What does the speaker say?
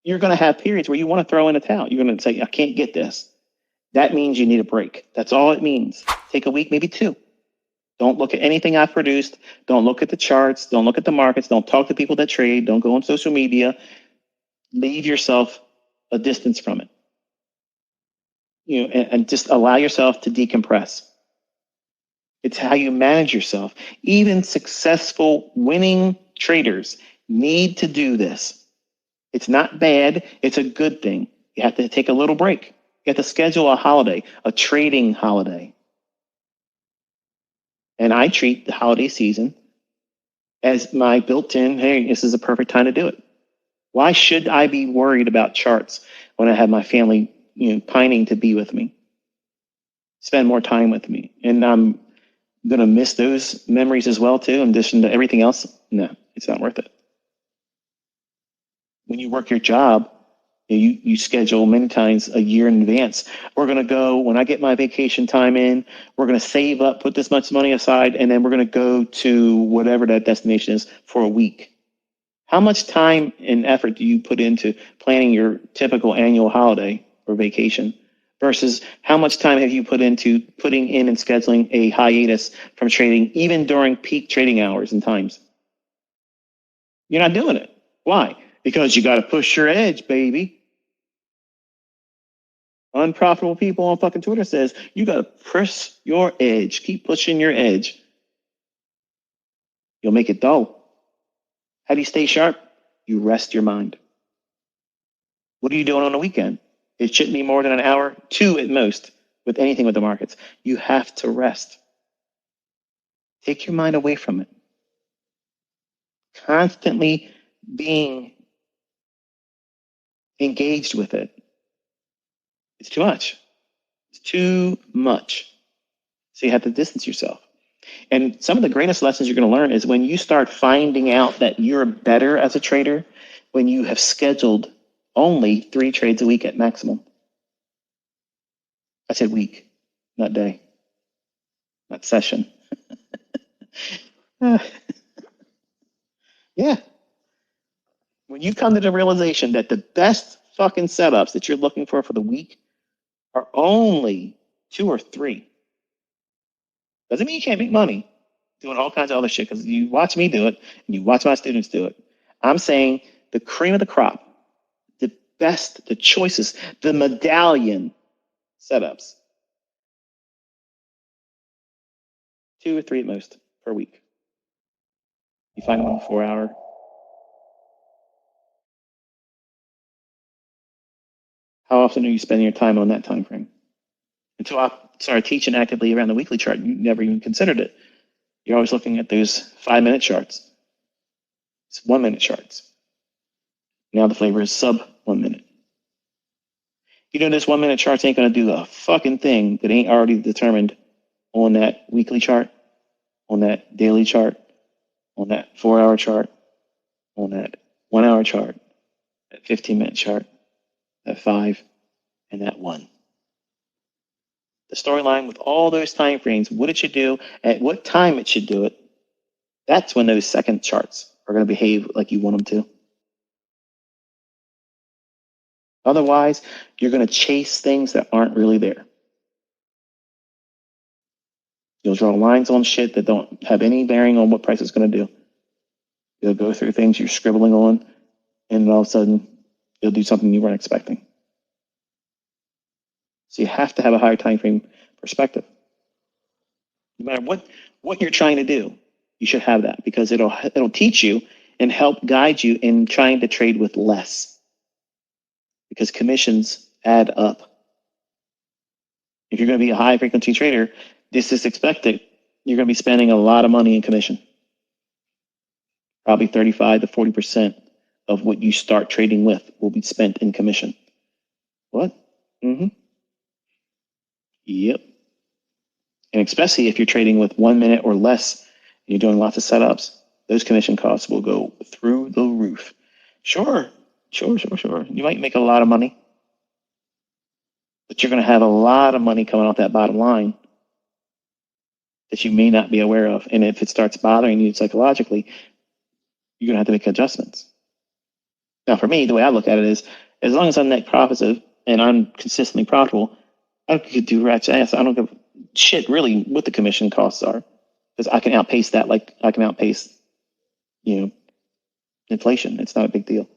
you're going to have periods where you want to throw in a towel. You're going to say, I can't get this. That means you need a break. That's all it means. Take a week, maybe 2. Don't look at anything I've produced. Don't look at the charts. Don't look at the markets. Don't talk to people that trade. Don't go on social media. Leave yourself a distance from it. And just allow yourself to decompress. It's how you manage yourself. Even successful winning traders need to do this. It's not bad. It's a good thing. You have to take a little break. You have to schedule a holiday, a trading holiday. And I treat the holiday season as my built-in, hey, this is a perfect time to do it. Why should I be worried about charts when I have my family, pining to be with me, spend more time with me? And I'm going to miss those memories as well, too, in addition to everything else. No, it's not worth it. When you work your job, you schedule many times a year in advance. We're going to go, when I get my vacation time in, we're going to save up, put this much money aside, and then we're going to go to whatever that destination is for a week. How much time and effort do you put into planning your typical annual holiday or vacation versus how much time have you put into putting in and scheduling a hiatus from trading, even during peak trading hours and times? You're not doing it. Why? Because you got to push your edge, baby. Unprofitable people on fucking Twitter says you got to push your edge. Keep pushing your edge. You'll make it dull. How do you stay sharp? You rest your mind. What are you doing on the weekend? It shouldn't be more than an hour, 2 at most, with anything with the markets. You have to rest. Take your mind away from it. Constantly being engaged with it. It's too much. It's too much. So you have to distance yourself. And some of the greatest lessons you're going to learn is when you start finding out that you're better as a trader when you have scheduled only 3 trades a week at maximum. I said week, not day, not session. Yeah. When you come to the realization that the best fucking setups that you're looking for the week are only 2 or 3. Doesn't mean you can't make money doing all kinds of other shit, because you watch me do it and you watch my students do it. I'm saying the cream of the crop, the best, the choices, the medallion setups. 2 or 3 at most per week. You find them on the 4-hour. How often are you spending your time on that time frame? Until I started teaching actively around the weekly chart, you never even considered it. You're always looking at those 5-minute charts. It's 1-minute charts. Now the flavor is sub 1 minute. This 1-minute charts ain't going to do a fucking thing that ain't already determined on that weekly chart, on that daily chart, on that 4-hour chart, on that 1-hour chart, that 15-minute chart, that 5, and that 1. The storyline with all those time frames, what it should do, at what time it should do it, that's when those second charts are going to behave like you want them to. Otherwise, you're going to chase things that aren't really there. You'll draw lines on shit that don't have any bearing on what price is going to do. You'll go through things you're scribbling on, and all of a sudden, you'll do something you weren't expecting. So you have to have a higher time frame perspective. No matter what you're trying to do, you should have that, because it'll teach you and help guide you in trying to trade with less. Because commissions add up. If you're going to be a high frequency trader, this is expected. You're going to be spending a lot of money in commission. Probably 35 to 40% of what you start trading with will be spent in commission. What? Mm-hmm. Yep. And especially if you're trading with 1 minute or less, and you're doing lots of setups, those commission costs will go through the roof. Sure. You might make a lot of money, but you're going to have a lot of money coming off that bottom line that you may not be aware of. And if it starts bothering you psychologically, you're going to have to make adjustments. Now, for me, the way I look at it is, as long as I'm net positive and I'm consistently profitable, I could do rat's ass. I don't give shit really what the commission costs are, because I can outpace that. Like I can outpace, inflation. It's not a big deal.